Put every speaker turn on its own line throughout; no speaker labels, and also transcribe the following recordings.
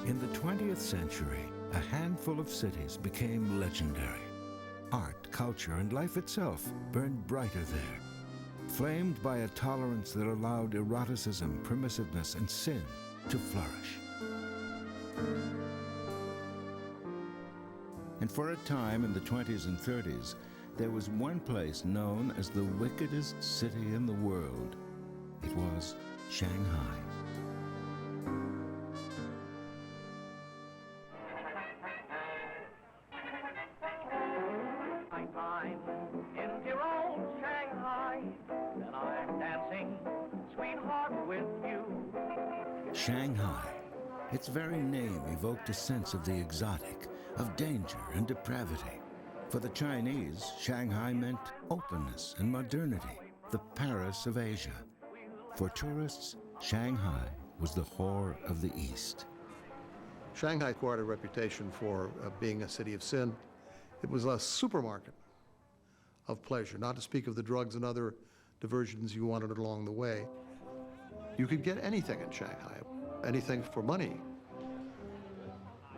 In the 20th century, a handful of cities became legendary. Art, culture, and life itself burned brighter there, flamed by a tolerance that allowed eroticism, permissiveness, and sin to flourish. And for a time in the 20s and 30s, there was one place known as the wickedest city in the world. It was Shanghai.
I'm in dear old Shanghai, and I'm dancing, sweetheart, with you.
Shanghai. Its very name evoked a sense of the exotic, of danger and depravity. For the Chinese, Shanghai meant openness and modernity, the Paris of Asia. For tourists, Shanghai was the whore of the East.
Shanghai acquired a reputation for being a city of sin. It was a supermarket of pleasure, not to speak of the drugs and other diversions you wanted along the way. You could get anything in Shanghai, anything for money.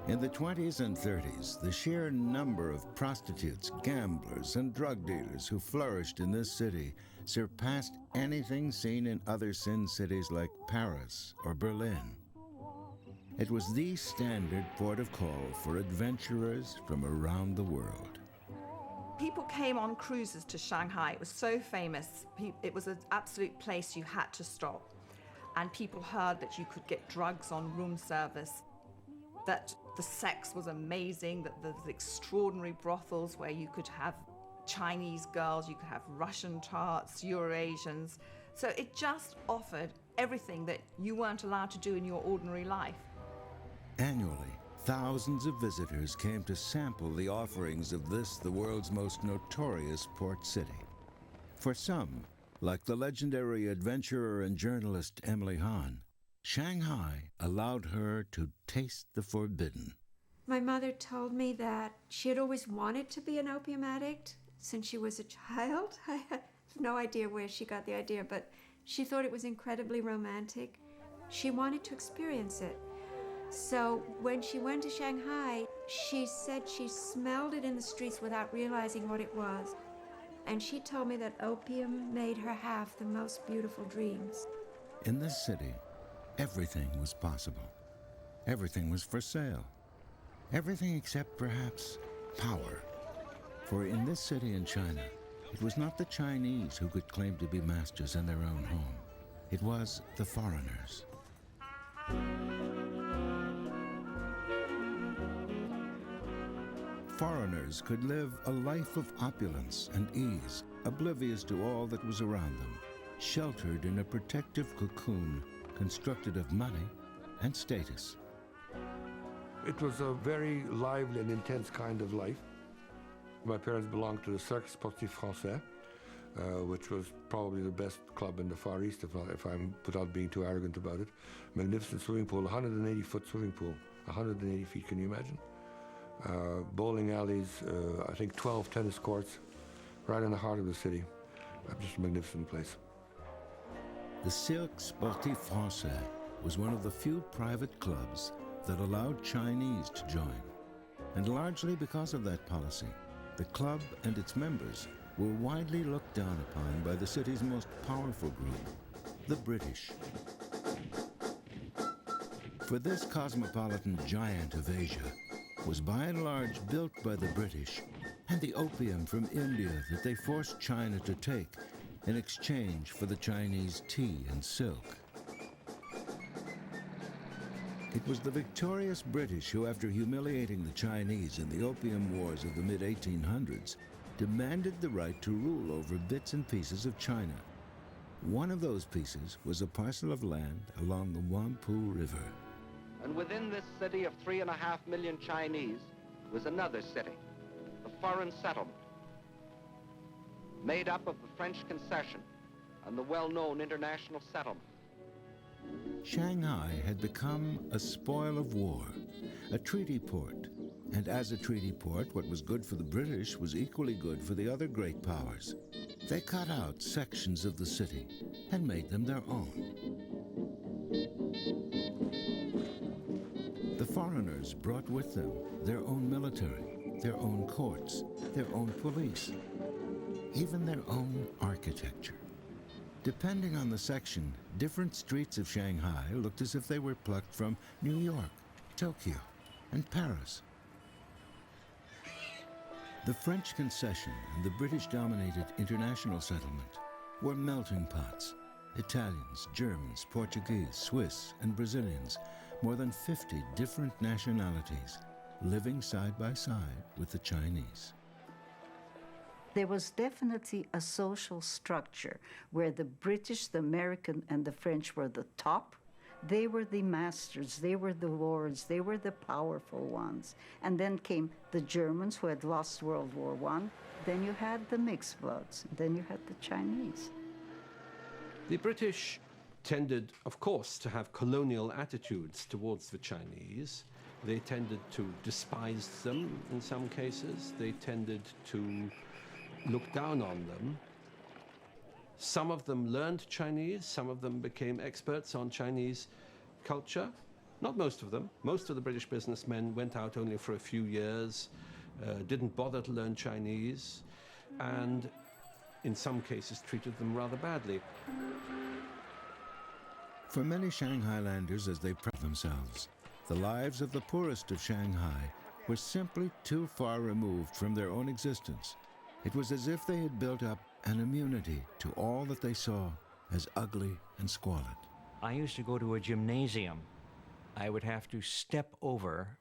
In the 20s and 30s, the sheer number of prostitutes, gamblers, and drug dealers who flourished in this city surpassed anything seen in other sin cities like Paris or Berlin. It was the standard port of call for adventurers from around the world.
People came on cruises to Shanghai. It was so famous. It was an absolute place you had to stop. And people heard that you could get drugs on room service, that the sex was amazing, that there's extraordinary brothels where you could have Chinese girls, you could have Russian tarts, Eurasians. So it just offered everything that you weren't allowed to do in your ordinary life.
Annually, thousands of visitors came to sample the offerings of this, the world's most notorious port city. For some, like the legendary adventurer and journalist Emily Hahn, Shanghai allowed her to taste the forbidden.
My mother told me that she had always wanted to be an opium addict since she was a child. I have no idea where she got the idea, but she thought it was incredibly romantic. She wanted to experience it. So when she went to Shanghai, she said she smelled it in the streets without realizing what it was. And she told me that opium made her have the most beautiful dreams.
In this city, everything was possible. Everything was for sale. Everything except, perhaps, power. For in this city in China, it was not the Chinese who could claim to be masters in their own home. It was the foreigners. Foreigners could live a life of opulence and ease, oblivious to all that was around them, sheltered in a protective cocoon constructed of money and status.
It was a very lively and intense kind of life. My parents belonged to the Cercle Sportif Français, which was probably the best club in the Far East, if I'm without being too arrogant about it. Magnificent swimming pool, 180-foot swimming pool, 180 feet, can you imagine? Bowling alleys, I think 12 tennis courts, right in the heart of the city. Just a magnificent place.
The Cercle Sportif Français was one of the few private clubs that allowed Chinese to join. And largely because of that policy, the club and its members were widely looked down upon by the city's most powerful group, the British. For this cosmopolitan giant of Asia was by and large built by the British, and the opium from India that they forced China to take in exchange for the Chinese tea and silk. It was the victorious British who, after humiliating the Chinese in the Opium Wars of the mid-1800s, demanded the right to rule over bits and pieces of China. One of those pieces was a parcel of land along the Huangpu River.
And within this city of 3.5 million Chinese was another city, the foreign settlement, made up of the French concession and the well-known international settlement.
Shanghai had become a spoil of war, a treaty port. And as a treaty port, what was good for the British was equally good for the other great powers. They cut out sections of the city and made them their own. The foreigners brought with them their own military, their own courts, their own police, even their own architecture. Depending on the section, different streets of Shanghai looked as if they were plucked from New York, Tokyo, and Paris. The French concession and the British-dominated international settlement were melting pots. Italians, Germans, Portuguese, Swiss, and Brazilians, more than 50 different nationalities, living side by side with the Chinese.
There was definitely a social structure where the British, the American, and the French were the top. They were the masters, they were the lords, they were the powerful ones. And then came the Germans, who had lost World War I. Then you had the mixed bloods. Then you had the Chinese.
The British tended, of course, to have colonial attitudes towards the Chinese. They tended to despise them in some cases. They tended to look down on them. Some of them learned Chinese, some of them became experts on Chinese culture. Not most of them. Most of the British businessmen went out only for a few years, didn't bother to learn Chinese, and in some cases treated them rather badly.
For many Shanghailanders, as they pride themselves, the lives of the poorest of Shanghai were simply too far removed from their own existence. It was as if they had built up an immunity to all that they saw as ugly and squalid.
I used to go to a gymnasium. I would have to step over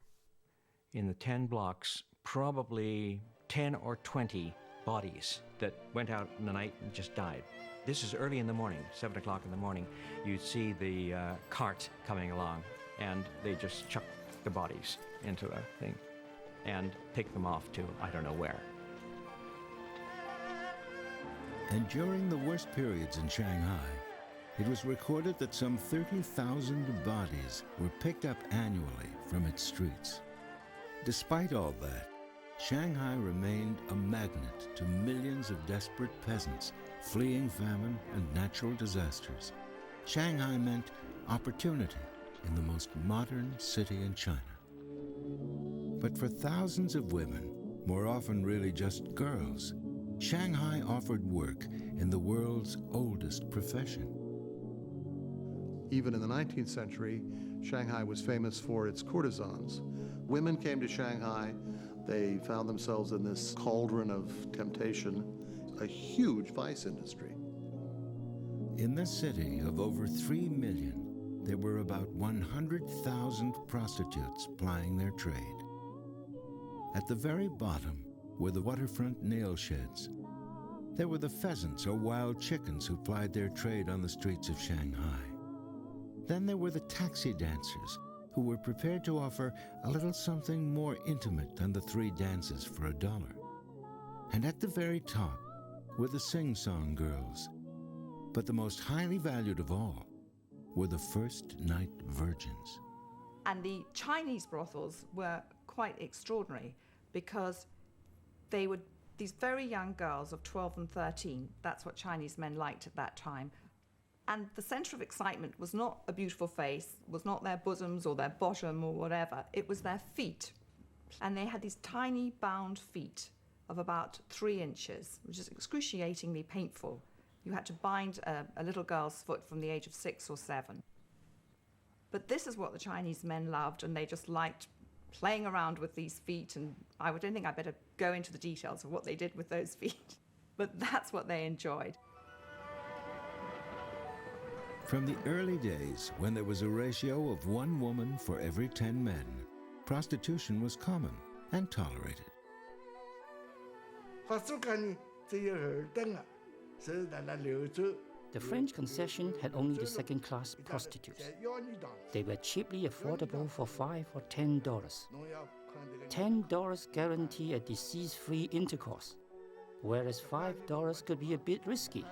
in the 10 blocks, probably 10 or 20 bodies that went out in the night and just died. This is early in the morning, 7 o'clock in the morning. You'd see the cart coming along, and they just chuck the bodies into a thing and take them off to I don't know where.
And during the worst periods in Shanghai, it was recorded that some 30,000 bodies were picked up annually from its streets. Despite all that, Shanghai remained a magnet to millions of desperate peasants fleeing famine and natural disasters. Shanghai meant opportunity in the most modern city in China. But for thousands of women, more often really just girls, Shanghai offered work in the world's oldest profession.
Even in the 19th century, Shanghai was famous for its courtesans. Women came to Shanghai. They found themselves in this cauldron of temptation, a huge vice industry.
In this city of over 3 million, there were about 100,000 prostitutes plying their trade. At the very bottom were the waterfront nail sheds. There were the pheasants or wild chickens who plied their trade on the streets of Shanghai. Then there were the taxi dancers who were prepared to offer a little something more intimate than the 3 dances for $1. And at the very top were the sing-song girls. But the most highly valued of all were the first-night virgins.
And the Chinese brothels were quite extraordinary because they would, these very young girls of 12 and 13, that's what Chinese men liked at that time. And the center of excitement was not a beautiful face, was not their bosoms or their bottom or whatever, it was their feet. And they had these tiny bound feet of about 3 inches, which is excruciatingly painful. You had to bind a little girl's foot from the age of 6 or 7. But this is what the Chinese men loved, and they just liked playing around with these feet, and I don't think I better go into the details of what they did with those feet, but that's what they enjoyed.
From the early days, when there was a ratio of 1 woman for every 10 men, prostitution was common and tolerated.
The French concession had only the second-class prostitutes. They were cheaply affordable for $5 or $10. $10 guarantee a disease-free intercourse, whereas $5 could be a bit risky.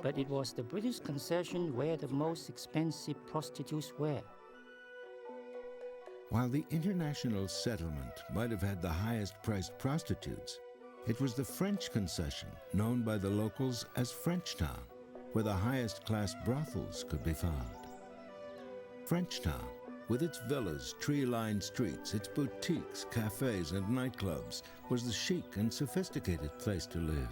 But it was the British concession where the most expensive prostitutes were.
While the international settlement might have had the highest-priced prostitutes, it was the French concession, known by the locals as Frenchtown, where the highest-class brothels could be found. Frenchtown With its villas, tree-lined streets, its boutiques, cafes, and nightclubs, was the chic and sophisticated place to live.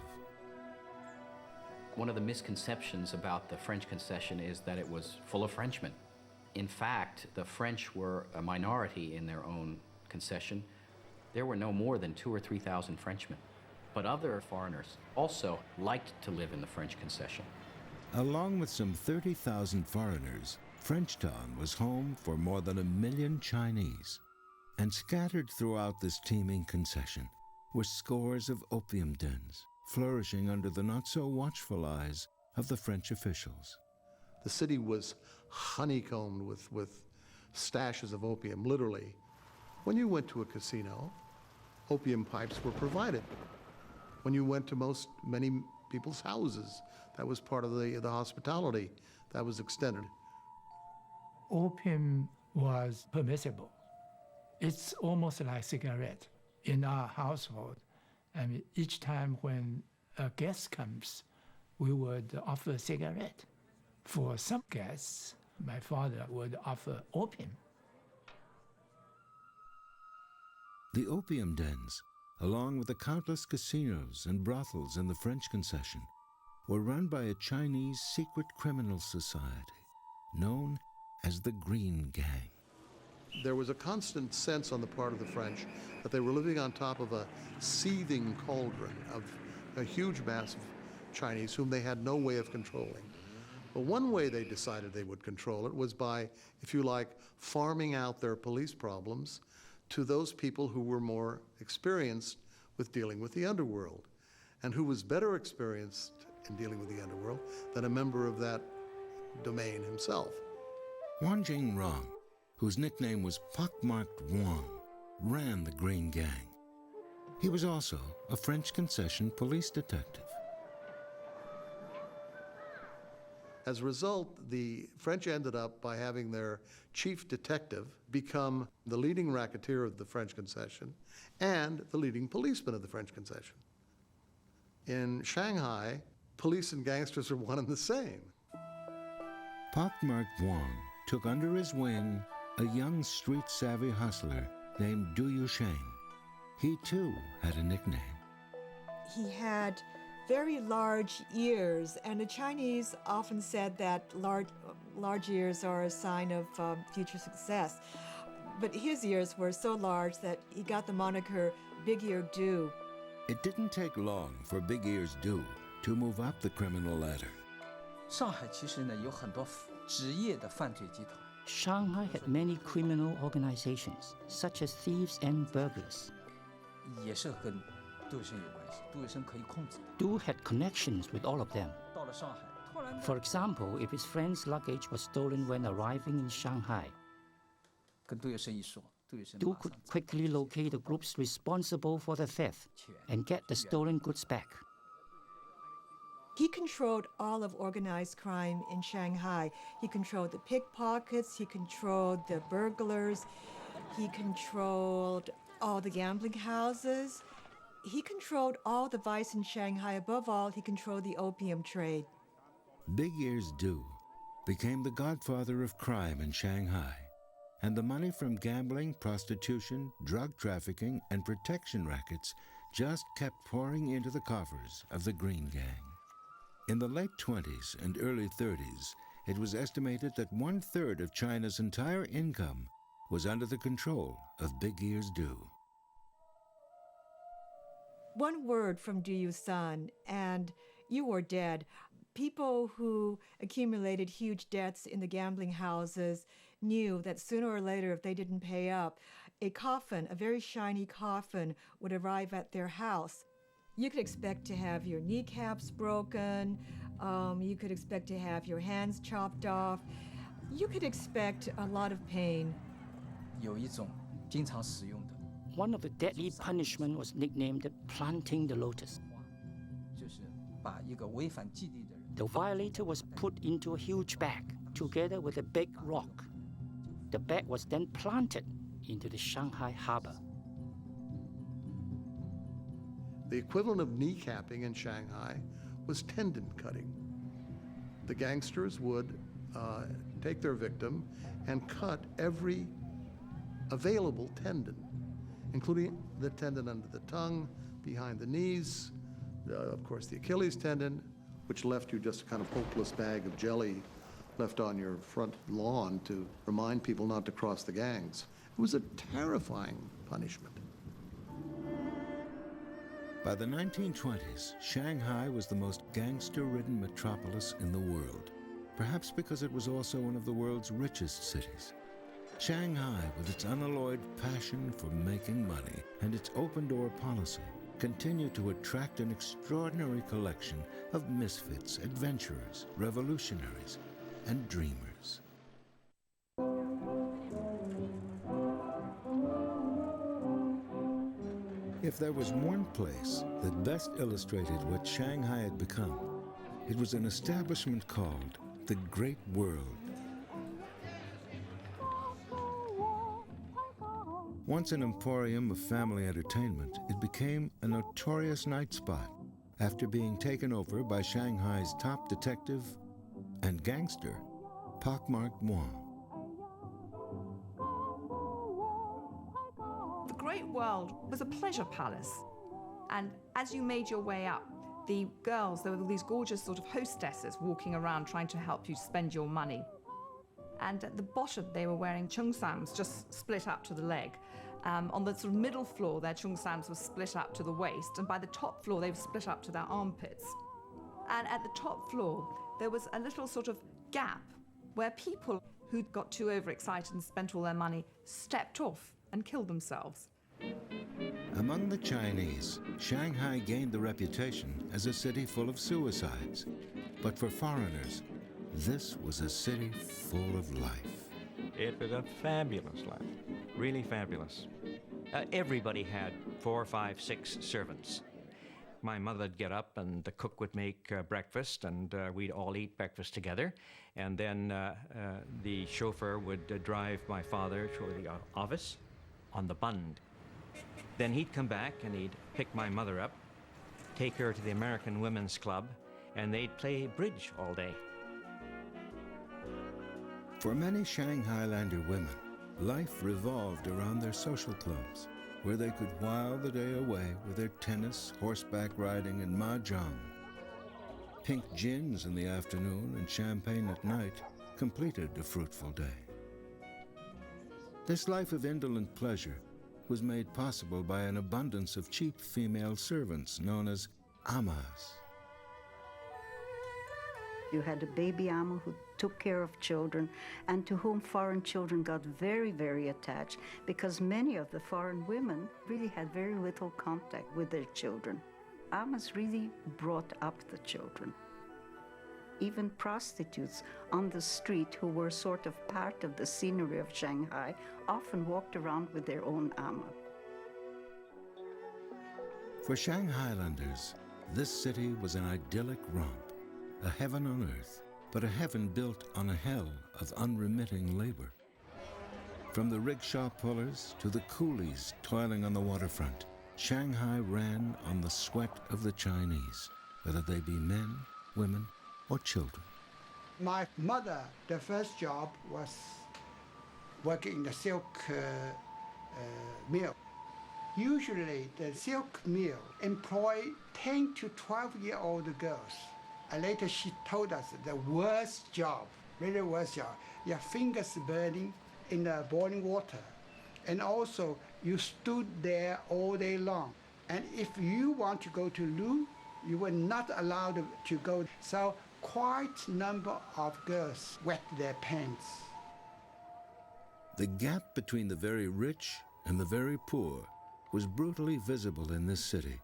One of the misconceptions about the French concession is that it was full of Frenchmen. In fact, the French were a minority in their own concession. There were no more than 2,000 or 3,000 Frenchmen. But other foreigners also liked to live in the French concession.
Along with some 30,000 foreigners, Frenchtown was home for more than 1 million Chinese. And scattered throughout this teeming concession were scores of opium dens, flourishing under the not-so-watchful eyes of the French officials.
The city was honeycombed with stashes of opium, literally. When you went to a casino, opium pipes were provided. When you went to many people's houses, that was part of the hospitality that was extended.
Opium was permissible. It's almost like cigarette in our household. I mean, each time when a guest comes, we would offer a cigarette. For some guests, my father would offer opium.
The opium dens, along with the countless casinos and brothels in the French concession, were run by a Chinese secret criminal society known as the Green Gang.
There was a constant sense on the part of the French that they were living on top of a seething cauldron of a huge mass of Chinese whom they had no way of controlling. But one way they decided they would control it was by, if you like, farming out their police problems to those people who were more experienced with dealing with the underworld. And who was better experienced in dealing with the underworld than a member of that domain himself.
Wang Jingrong, whose nickname was Pockmarked Wang, ran the Green Gang. He was also a French concession police detective.
As a result, the French ended up by having their chief detective become the leading racketeer of the French concession and the leading policeman of the French concession. In Shanghai, police and gangsters are one and the same.
Pockmarked Wang took under his wing a young street-savvy hustler named Du Yusheng. He too had a nickname.
He had very large ears, and the Chinese often said that large ears are a sign of future success. But his ears were so large that he got the moniker Big Ear Du.
It didn't take long for Big Ears Du to move up the criminal ladder.
Shanghai had many criminal organizations, such as thieves and burglars. Du had connections with all of them. For example, if his friend's luggage was stolen when arriving in Shanghai, Du could quickly locate the groups responsible for the theft and get the stolen goods back.
He controlled all of organized crime in Shanghai. He controlled the pickpockets, he controlled the burglars, he controlled all the gambling houses. He controlled all the vice in Shanghai. Above all, he controlled the opium trade.
Big Ears Du became the godfather of crime in Shanghai, and the money from gambling, prostitution, drug trafficking, and protection rackets just kept pouring into the coffers of the Green Gang. In the late 20s and early 30s, it was estimated that 1/3 of China's entire income was under the control of Big Ears Du.
One word from Du Yusan, and you were dead. People who accumulated huge debts in the gambling houses knew that sooner or later, if they didn't pay up, a coffin, a very shiny coffin, would arrive at their house. You could expect to have your kneecaps broken. You could expect to have your hands chopped off. You could expect a lot of pain.
One of the deadly punishments was nicknamed planting the lotus. The violator was put into a huge bag together with a big rock. The bag was then planted into the Shanghai harbor.
The equivalent of kneecapping in Shanghai was tendon cutting. The gangsters would take their victim and cut every available tendon, including the tendon under the tongue, behind the knees, of course the Achilles tendon, which left you just a kind of hopeless bag of jelly left on your front lawn to remind people not to cross the gangs. It was a terrifying punishment.
By the 1920s, Shanghai was the most gangster-ridden metropolis in the world, perhaps because it was also one of the world's richest cities. Shanghai, with its unalloyed passion for making money and its open-door policy, continued to attract an extraordinary collection of misfits, adventurers, revolutionaries, and dreamers. If there was one place that best illustrated what Shanghai had become, it was an establishment called the Great World. Once an emporium of family entertainment, it became a notorious night spot after being taken over by Shanghai's top detective and gangster, pockmarked Wong.
The Great World was a pleasure palace. And as you made your way up, the girls, there were these gorgeous sort of hostesses walking around trying to help you spend your money. And at the bottom, they were wearing cheongsams just split up to the leg. On the sort of middle floor, their cheongsams were split up to the waist, and by the top floor, they were split up to their armpits. And at the top floor, there was a little sort of gap where people who'd got too overexcited and spent all their money stepped off and killed themselves.
Among the Chinese, Shanghai gained the reputation as a city full of suicides. But for foreigners, this was a city full of life.
It was a fabulous life, really fabulous. Everybody had 4, 5, 6 servants. My mother'd get up and the cook would make breakfast, and we'd all eat breakfast together. And then the chauffeur would drive my father to the office on the Bund. Then he'd come back and he'd pick my mother up, take her to the American Women's Club, and they'd play bridge all day.
For many Shanghailander women, life revolved around their social clubs, where they could while the day away with their tennis, horseback riding, and mahjong. Pink gins in the afternoon and champagne at night completed a fruitful day. This life of indolent pleasure was made possible by an abundance of cheap female servants known as amas.
You had a baby ama who took care of children and to whom foreign children got very, very attached because many of the foreign women really had very little contact with their children. Amas really brought up the children. Even prostitutes on the street who were sort of part of the scenery of Shanghai often walked around with their own ama.
For Shanghailanders, this city was an idyllic romp, a heaven on earth, but a heaven built on a hell of unremitting labor. From the rickshaw pullers to the coolies toiling on the waterfront, Shanghai ran on the sweat of the Chinese, whether they be men, women, or children.
My mother, the first job was working in the silk mill. Usually the silk mill employed 10 to 12-year-old girls. And later she told us the worst job, really worst job. Your fingers burning in the boiling water. And also you stood there all day long. And if you want to go to loo, you were not allowed to go. So quite a number of girls wet their pants.
The gap between the very rich and the very poor was brutally visible in this city.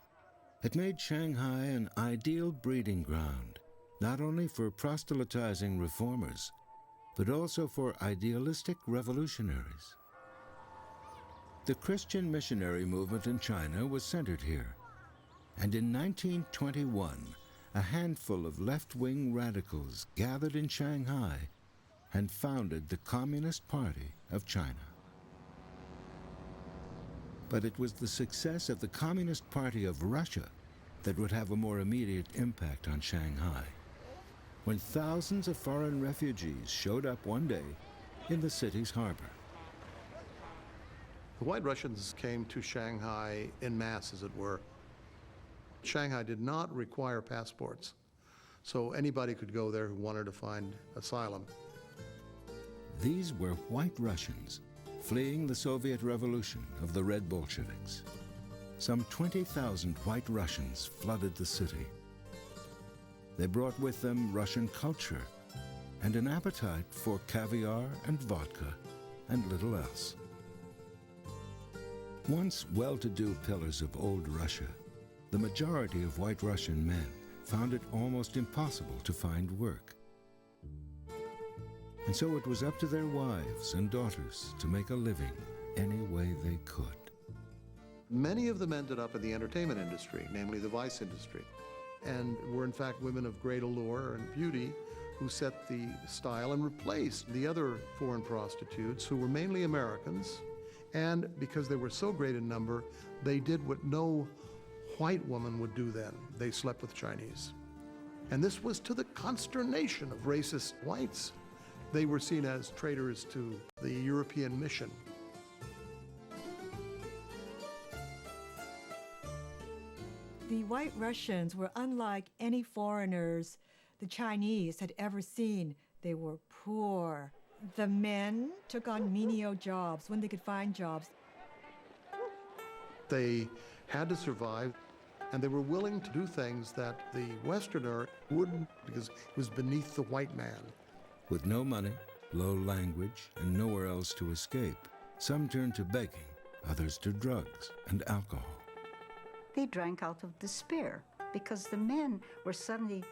It made Shanghai an ideal breeding ground, not only for proselytizing reformers, but also for idealistic revolutionaries. The Christian missionary movement in China was centered here, and in 1921, a handful of left-wing radicals gathered in Shanghai and founded the Communist Party of China. But it was the success of the Communist Party of Russia that would have a more immediate impact on Shanghai. when thousands of foreign refugees showed up one day in the city's harbor.
The White Russians came to Shanghai en masse, as it were. Shanghai did not require passports, so anybody could go there who wanted to find asylum.
These were White Russians fleeing the Soviet Revolution of the Red Bolsheviks. Some 20,000 White Russians flooded the city. They brought with them Russian culture and an appetite for caviar and vodka and little else. Once well-to-do pillars of old Russia, the majority of White Russian men found it almost impossible to find work. And so it was up to their wives and daughters to make a living any way they could.
Many of them ended up in the entertainment industry, namely the vice industry, and were in fact women of great allure and beauty who set the style and replaced the other foreign prostitutes who were mainly Americans. And because they were so great in number, they did what no white woman would do then. They slept with Chinese. And this was to the consternation of racist whites. They were seen as traitors to the European mission.
The White Russians were unlike any foreigners the Chinese had ever seen. They were poor. The men took on menial jobs when they could find jobs.
They had to survive, and they were willing to do things that the Westerner wouldn't, because it was beneath the white man.
With no money, low language, and nowhere else to escape, some turned to begging, others to drugs and alcohol.
They drank out of despair because the men were suddenly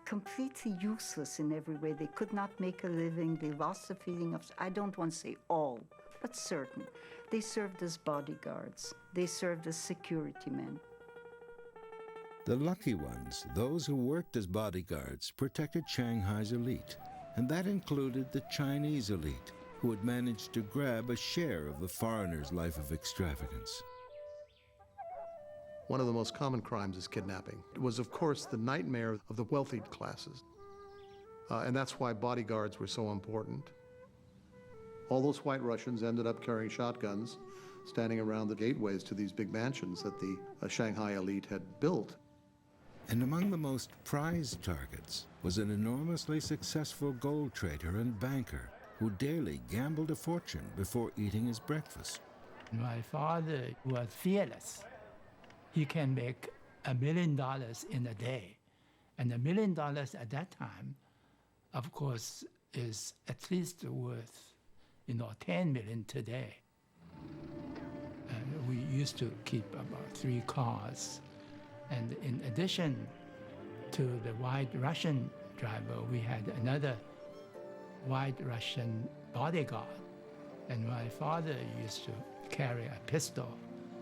completely useless in every way. They could not make a living. They lost the feeling of, I don't want to say all, but certain. They served as bodyguards. They served as security men.
The lucky ones, those who worked as bodyguards, protected Shanghai's elite, and that included the Chinese elite, who had managed to grab a share of the foreigner's life of extravagance.
One of the most common crimes is kidnapping. It was, of course, the nightmare of the wealthy classes. And that's why bodyguards were so important. All those White Russians ended up carrying shotguns, standing around the gateways to these big mansions that the Shanghai elite had built.
And among the most prized targets was an enormously successful gold trader and banker who daily gambled a fortune before eating his breakfast.
My father was fearless. He can make $1 million in a day. And $1 million at that time, of course, is at least worth, 10 million today. And we used to keep about 3 cars. And in addition to the White Russian driver, we had another White Russian bodyguard. And my father used to carry a pistol,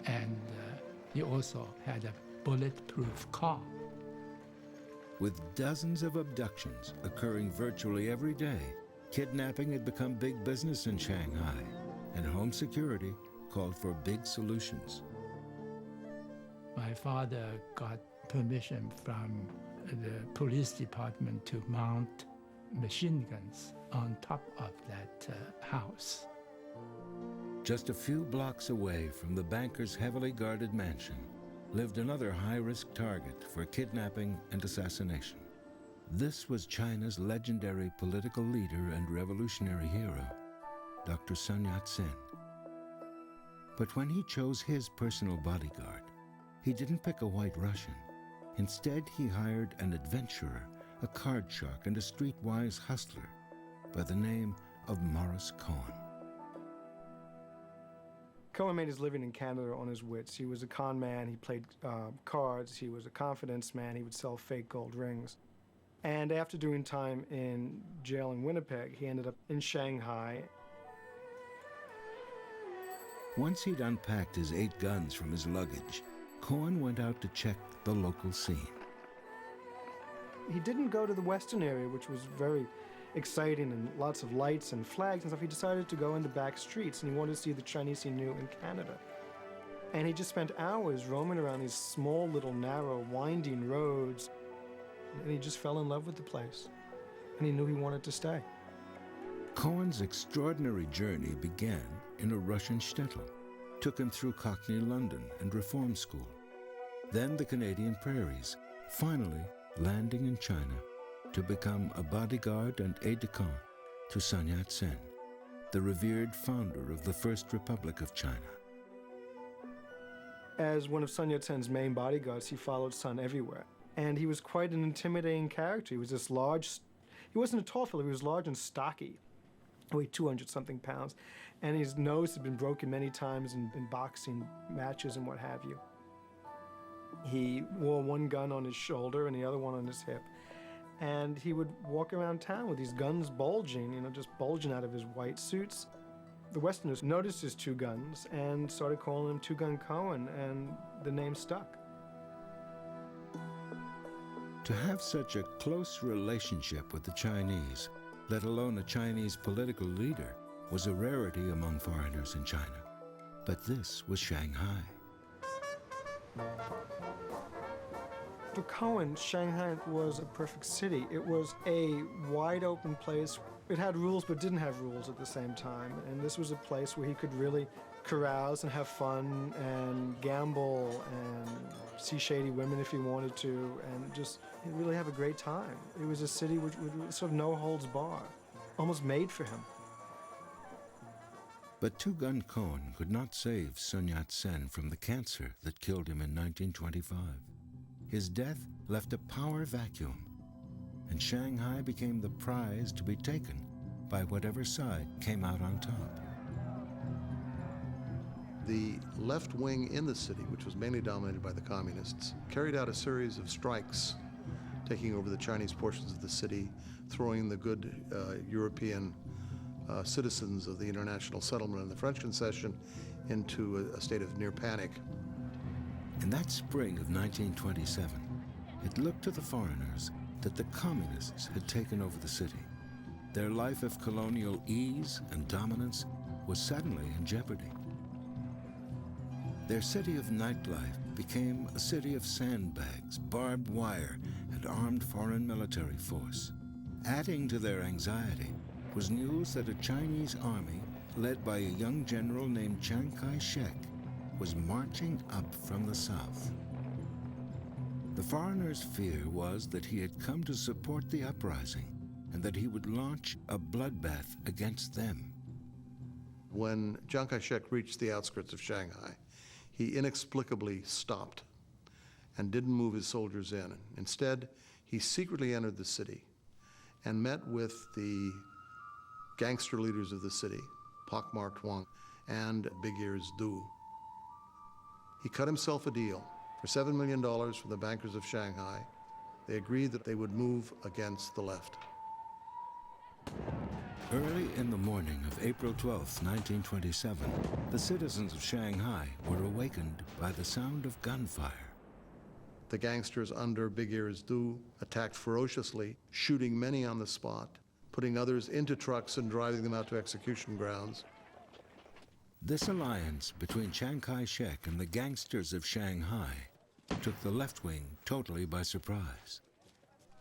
and he also had a bulletproof car.
With dozens of abductions occurring virtually every day, kidnapping had become big business in Shanghai, and home security called for big solutions.
My father got permission from the police department to mount machine guns on top of that house.
Just a few blocks away from the banker's heavily guarded mansion lived another high-risk target for kidnapping and assassination. This was China's legendary political leader and revolutionary hero, Dr. Sun Yat-sen. But when he chose his personal bodyguard, he didn't pick a White Russian. Instead, he hired an adventurer, a card shark, and a streetwise hustler by the name of Morris Cohen.
Cohen made his living in Canada on his wits. He was a con man, he played cards, he was a confidence man, he would sell fake gold rings. And after doing time in jail in Winnipeg, he ended up in Shanghai.
Once he'd unpacked his 8 guns from his luggage, Cohen went out to check the local scene.
He didn't go to the western area, which was very exciting and lots of lights and flags and stuff. He decided to go in the back streets, and he wanted to see the Chinese he knew in Canada. And he just spent hours roaming around these small, little, narrow, winding roads. and he just fell in love with the place, and he knew he wanted to stay.
Cohen's extraordinary journey began in a Russian shtetl, took him through Cockney London and Reform School, then the Canadian prairies, finally landing in China to become a bodyguard and aide-de-camp to Sun Yat-sen, the revered founder of the First Republic of China.
As one of Sun Yat-sen's main bodyguards, he followed Sun everywhere. And he was quite an intimidating character. He was this large, he wasn't a tall fellow, he was large and stocky. He weighed 200-something pounds. And his nose had been broken many times in boxing matches and what have you. He wore one gun on his shoulder and the other one on his hip. And he would walk around town with these guns bulging, just bulging out of his white suits. The Westerners noticed his two guns and started calling him Two Gun Cohen, and the name stuck.
To have such a close relationship with the Chinese, let alone a Chinese political leader, was a rarity among foreigners in China. But this was Shanghai.
For Cohen, Shanghai was a perfect city. It was a wide open place. It had rules but didn't have rules at the same time. And this was a place where he could really carouse and have fun and gamble and see shady women if he wanted to and just really have a great time. It was a city with sort of no holds barred, almost made for him.
But Two Gun Cohen could not save Sun Yat-sen from the cancer that killed him in 1925. His death left a power vacuum, and Shanghai became the prize to be taken by whatever side came out on top.
The left wing in the city, which was mainly dominated by the communists, carried out a series of strikes, taking over the Chinese portions of the city, throwing the good European citizens of the international settlement and the French concession into a state of near panic.
In that spring of 1927, it looked to the foreigners that the communists had taken over the city. Their life of colonial ease and dominance was suddenly in jeopardy. Their city of nightlife became a city of sandbags, barbed wire, and armed foreign military force. Adding to their anxiety was news that a Chinese army, led by a young general named Chiang Kai-shek, was marching up from the south. The foreigners' fear was that he had come to support the uprising and that he would launch a bloodbath against them.
When Chiang Kai-shek reached the outskirts of Shanghai, he inexplicably stopped and didn't move his soldiers in. Instead, he secretly entered the city and met with the gangster leaders of the city, Pak Mar Tuong and Big Ears Du. He cut himself a deal for $7 million from the bankers of Shanghai. They agreed that they would move against the left.
Early in the morning of April 12, 1927, the citizens of Shanghai were awakened by the sound of gunfire.
The gangsters under Big Ears Du attacked ferociously, shooting many on the spot, putting others into trucks and driving them out to execution grounds.
This alliance between Chiang Kai-shek and the gangsters of Shanghai took the left wing totally by surprise.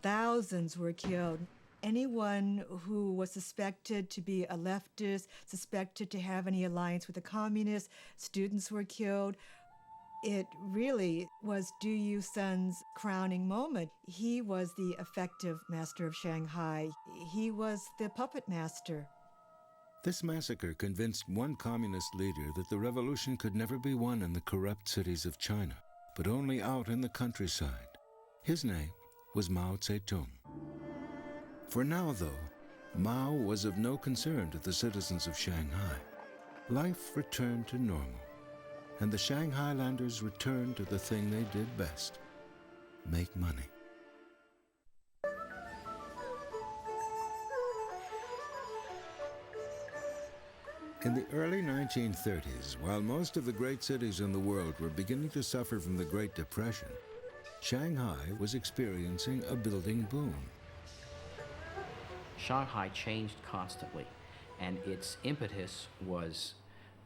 Thousands were killed. Anyone who was suspected to be a leftist, suspected to have any alliance with the communists, students were killed. It really was Du Yu-sun's crowning moment. He was the effective master of Shanghai. He was the puppet master.
This massacre convinced one communist leader that the revolution could never be won in the corrupt cities of China, but only out in the countryside. His name was Mao Zedong. For now, though, Mao was of no concern to the citizens of Shanghai. Life returned to normal, and the Shanghailanders returned to the thing they did best: make money. In the early 1930s, while most of the great cities in the world were beginning to suffer from the Great Depression, Shanghai was experiencing a building boom.
Shanghai changed constantly, and its impetus was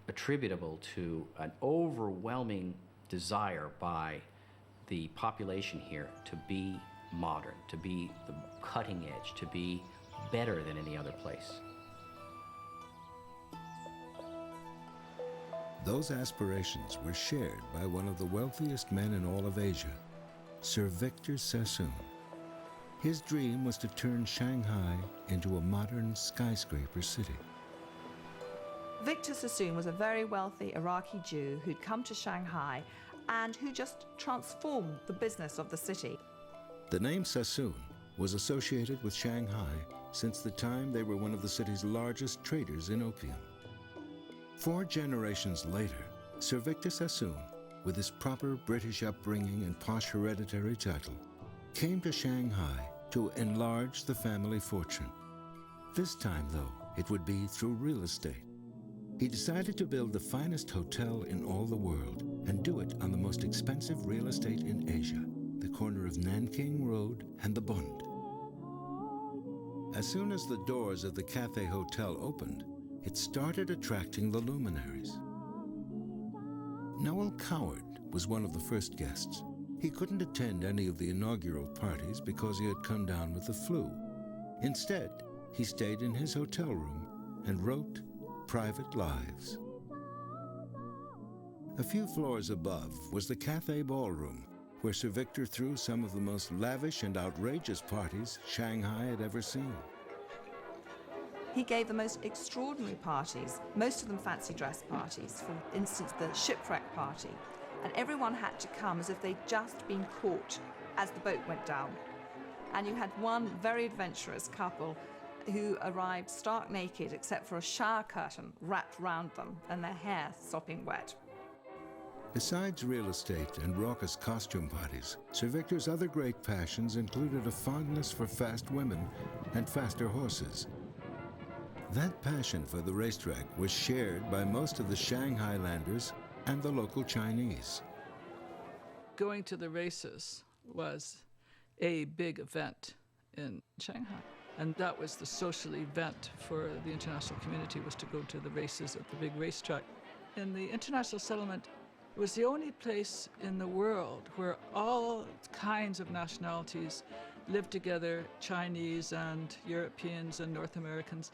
attributable to an overwhelming desire by the population here to be modern, to be the cutting edge, to be better than any other place.
Those aspirations were shared by one of the wealthiest men in all of Asia, Sir Victor Sassoon. His dream was to turn Shanghai into a modern skyscraper city.
Victor Sassoon was a very wealthy Iraqi Jew who'd come to Shanghai and who just transformed the business of the city.
The name Sassoon was associated with Shanghai since the time they were one of the city's largest traders in opium. 4 generations later, Sir Victor Sassoon, with his proper British upbringing and posh hereditary title, came to Shanghai to enlarge the family fortune. This time, though, it would be through real estate. He decided to build the finest hotel in all the world and do it on the most expensive real estate in Asia, the corner of Nanking Road and the Bund. As soon as the doors of the Cathay Hotel opened, it started attracting the luminaries. Noel Coward was one of the first guests. He couldn't attend any of the inaugural parties because he had come down with the flu. Instead, he stayed in his hotel room and wrote Private Lives. A few floors above was the Cathay Ballroom, where Sir Victor threw some of the most lavish and outrageous parties Shanghai had ever seen.
He gave the most extraordinary parties, most of them fancy dress parties, for instance the shipwreck party, and everyone had to come as if they'd just been caught as the boat went down. And you had one very adventurous couple who arrived stark naked except for a shower curtain wrapped round them and their hair sopping wet.
Besides real estate and raucous costume parties, Sir Victor's other great passions included a fondness for fast women and faster horses. That passion for the racetrack was shared by most of the Shanghailanders and the local Chinese.
Going to the races was a big event in Shanghai. And that was the social event for the international community, was to go to the races at the big racetrack. In the international settlement, it was the only place in the world where all kinds of nationalities lived together, Chinese and Europeans and North Americans.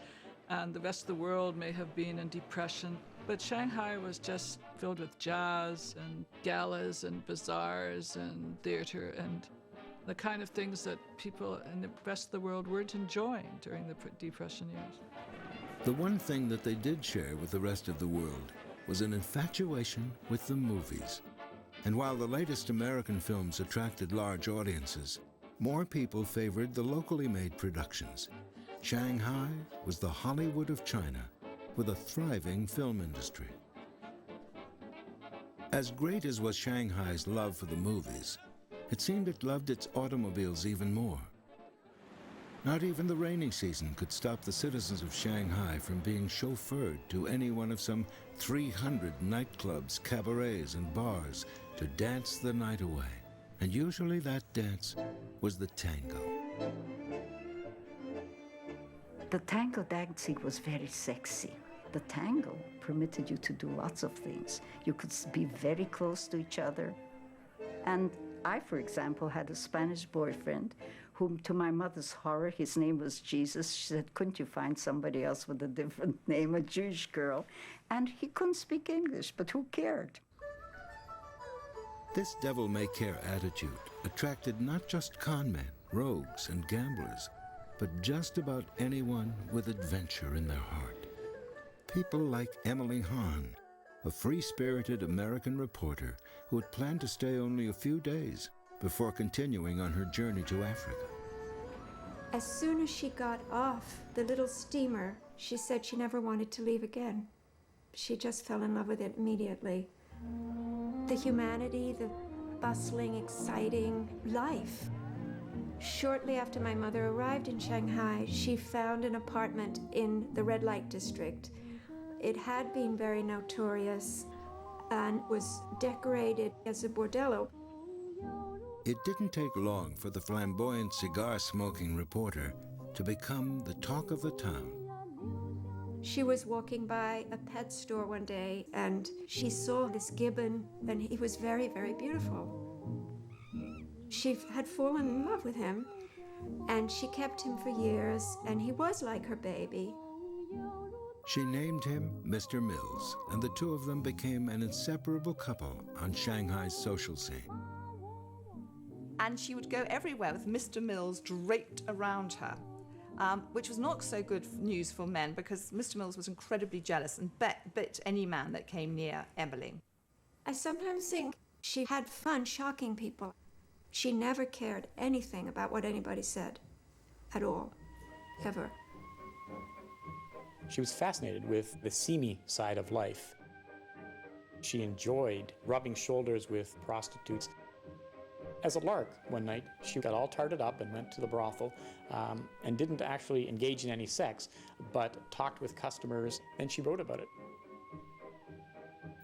And the rest of the world may have been in depression. But Shanghai was just filled with jazz and galas and bazaars and theater and the kind of things that people in the rest of the world weren't enjoying during the Depression years.
The one thing that they did share with the rest of the world was an infatuation with the movies. And while the latest American films attracted large audiences, more people favored the locally made productions. Shanghai was the Hollywood of China, with a thriving film industry. As great as was Shanghai's love for the movies, it seemed it loved its automobiles even more. Not even the rainy season could stop the citizens of Shanghai from being chauffeured to any one of some 300 nightclubs, cabarets, and bars to dance the night away. And usually that dance was the tango.
The tango dancing was very sexy. The tango permitted you to do lots of things. You could be very close to each other. And I, for example, had a Spanish boyfriend whom, to my mother's horror, his name was Jesus. She said, couldn't you find somebody else with a different name, a Jewish girl? And he couldn't speak English, but who cared?
This devil-may-care attitude attracted not just con men, rogues, and gamblers, but just about anyone with adventure in their heart. People like Emily Hahn, a free-spirited American reporter who had planned to stay only a few days before continuing on her journey to Africa.
As soon as she got off the little steamer, she said she never wanted to leave again. She just fell in love with it immediately. The humanity, the bustling, exciting life. Shortly after my mother arrived in Shanghai, she found an apartment in the red light district. It had been very notorious and was decorated as a bordello.
It didn't take long for the flamboyant cigar-smoking reporter to become the talk of the town.
She was walking by a pet store one day and she saw this gibbon, and he was very, very beautiful. She had fallen in love with him, and she kept him for years, and he was like her baby.
She named him Mr. Mills, and the two of them became an inseparable couple on Shanghai's social scene.
And she would go everywhere with Mr. Mills draped around her, which was not so good news for men because Mr. Mills was incredibly jealous and bit any man that came near Emily.
I sometimes think she had fun shocking people. She never cared anything about what anybody said, at all, ever.
She was fascinated with the seamy side of life. She enjoyed rubbing shoulders with prostitutes. As a lark, one night, she got all tarted up and went to the brothel and didn't actually engage in any sex, but talked with customers, and she wrote about it.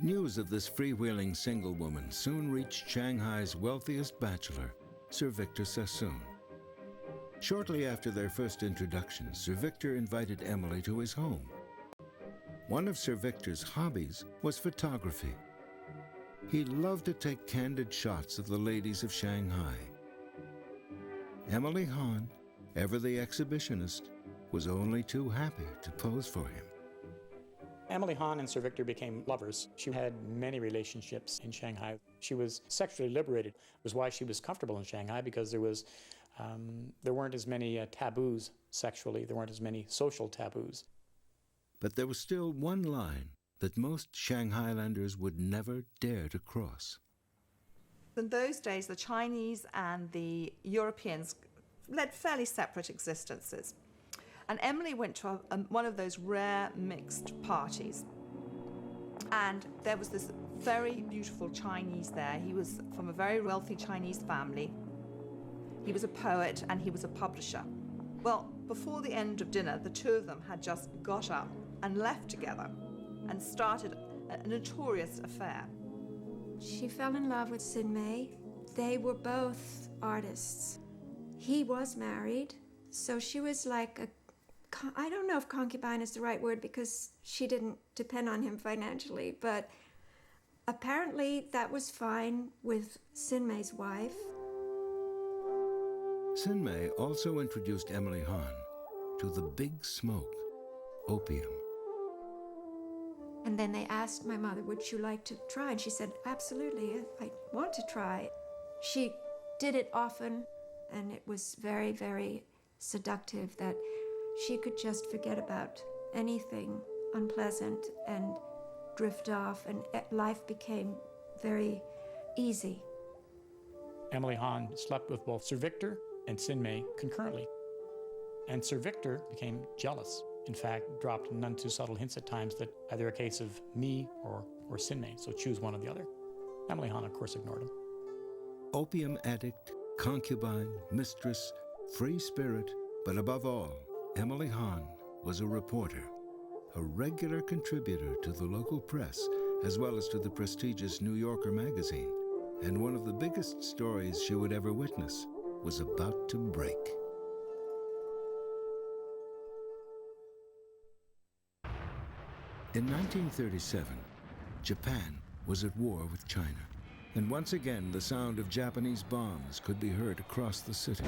News of this freewheeling single woman soon reached Shanghai's wealthiest bachelor, Sir Victor Sassoon. Shortly after their first introduction, Sir Victor invited Emily to his home. One of Sir Victor's hobbies was photography. He loved to take candid shots of the ladies of Shanghai. Emily Hahn, ever the exhibitionist, was only too happy to pose for him.
Emily Hahn and Sir Victor became lovers. She had many relationships in Shanghai. She was sexually liberated. It was why she was comfortable in Shanghai, because there weren't as many taboos sexually. There weren't as many social taboos.
But there was still one line that most Shanghailanders would never dare to cross.
In those days, the Chinese and the Europeans led fairly separate existences. And Emily went to one of those rare mixed parties. And there was this very beautiful Chinese there. He was from a very wealthy Chinese family. He was a poet and he was a publisher. Well, before the end of dinner, the two of them had just got up and left together and started a notorious affair.
She fell in love with Sin Mei. They were both artists. He was married, so she was like I don't know if concubine is the right word because she didn't depend on him financially, but apparently that was fine with Sin Mei's wife.
Sin Mei also introduced Emily Hahn to the big smoke, opium.
And then they asked my mother, would you like to try? And she said, absolutely, I want to try. She did it often, and it was very, very seductive that she could just forget about anything unpleasant and drift off, and life became very easy.
Emily Hahn slept with both Sir Victor and Sin Mei concurrently. And Sir Victor became jealous. In fact, dropped none too subtle hints at times that either a case of me or Sin Mei, so choose one or the other. Emily Hahn, of course, ignored him.
Opium addict, concubine, mistress, free spirit, but above all, Emily Hahn was a reporter, a regular contributor to the local press, as well as to the prestigious New Yorker magazine. And one of the biggest stories she would ever witness was about to break. In 1937, Japan was at war with China, and once again the sound of Japanese bombs could be heard across the city.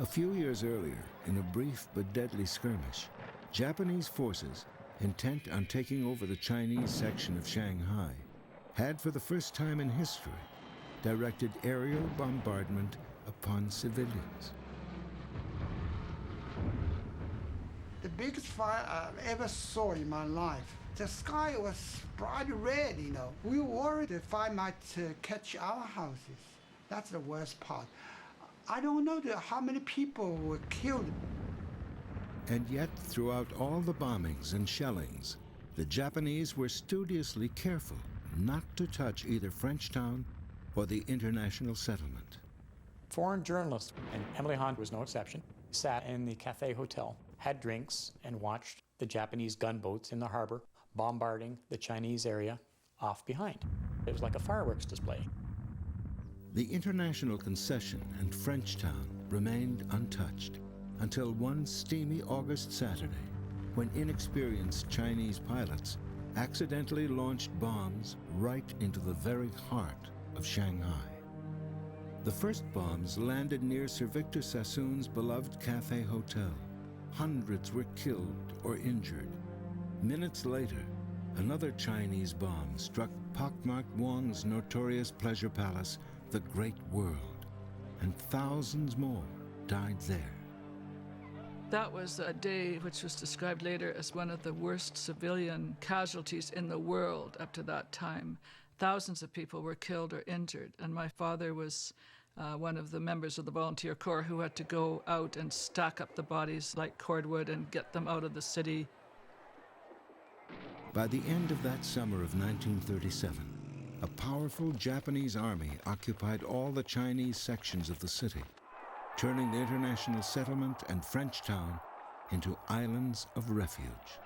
A few years earlier, in a brief but deadly skirmish, Japanese forces, intent on taking over the Chinese section of Shanghai, had for the first time in history directed aerial bombardment upon civilians.
The biggest fire I ever saw in my life. The sky was bright red, you know. We were worried the fire might catch our houses. That's the worst part. I don't know how many people were killed.
And yet, throughout all the bombings and shellings, the Japanese were studiously careful not to touch either Frenchtown or the international settlement.
Foreign journalists, and Emily Hahn was no exception, sat in the Cathay Hotel, had drinks, and watched the Japanese gunboats in the harbor bombarding the Chinese area off behind. It was like a fireworks display.
The international concession and Frenchtown remained untouched until one steamy August Saturday, when inexperienced Chinese pilots accidentally launched bombs right into the very heart of Shanghai. The first bombs landed near Sir Victor Sassoon's beloved Cafe Hotel. Hundreds were killed or injured. Minutes later, another Chinese bomb struck pockmarked Wong's notorious pleasure palace, the Great World, and thousands more died there.
That was a day which was described later as one of the worst civilian casualties in the world up to that time. Thousands of people were killed or injured, and my father was one of the members of the volunteer corps who had to go out and stack up the bodies like cordwood and get them out of the city.
By the end of that summer of 1937, a powerful Japanese army occupied all the Chinese sections of the city, turning the international settlement and French town into islands of refuge.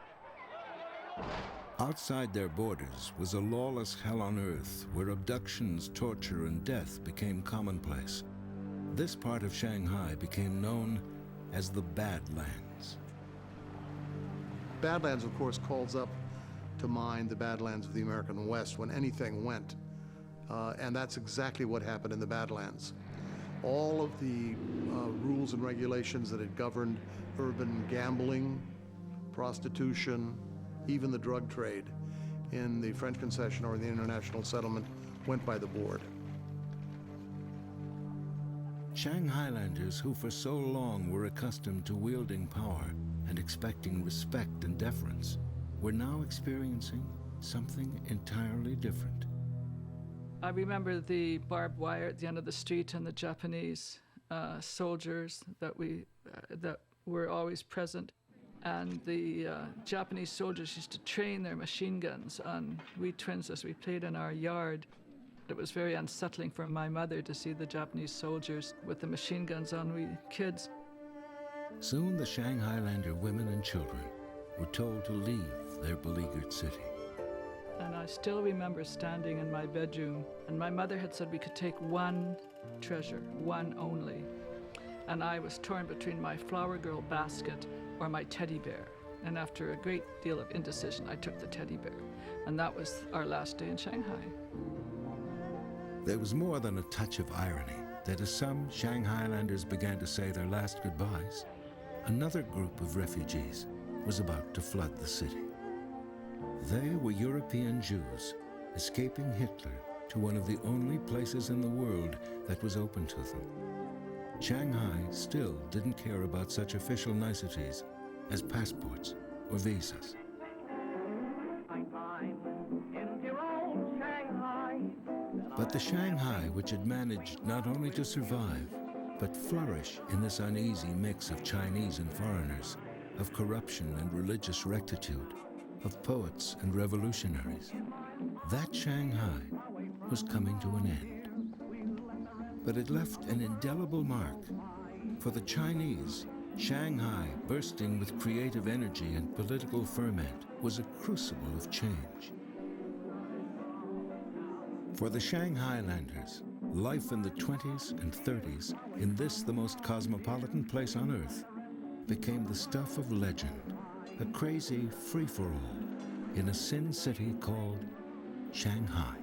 Outside their borders was a lawless hell on earth where abductions, torture, and death became commonplace. This part of Shanghai became known as the Badlands.
Badlands, of course, calls up to mind the Badlands of the American West when anything went. And that's exactly what happened in the Badlands. All of the rules and regulations that had governed urban gambling, prostitution, even the drug trade in the French concession or the international settlement went by the board.
Shanghailanders who for so long were accustomed to wielding power and expecting respect and deference were now experiencing something entirely different.
I remember the barbed wire at the end of the street and the Japanese soldiers that were always present. And the Japanese soldiers used to train their machine guns on we twins as we played in our yard. It was very unsettling for my mother to see the Japanese soldiers with the machine guns on we kids.
Soon the Shanghailander women and children were told to leave their beleaguered city.
And I still remember standing in my bedroom, and my mother had said we could take one treasure, one only. And I was torn between my flower girl basket or my teddy bear. And after a great deal of indecision, I took the teddy bear. And that was our last day in Shanghai.
There was more than a touch of irony that as some Shanghailanders began to say their last goodbyes, another group of refugees was about to flood the city. They were European Jews escaping Hitler to one of the only places in the world that was open to them. Shanghai still didn't care about such official niceties as passports or visas. But the Shanghai, which had managed not only to survive, but flourish in this uneasy mix of Chinese and foreigners, of corruption and religious rectitude, of poets and revolutionaries, that Shanghai was coming to an end. But it left an indelible mark. For the Chinese, Shanghai, bursting with creative energy and political ferment, was a crucible of change. For the Shanghailanders, life in the 20s and 30s, in this the most cosmopolitan place on earth, became the stuff of legend, a crazy free-for-all in a sin city called Shanghai.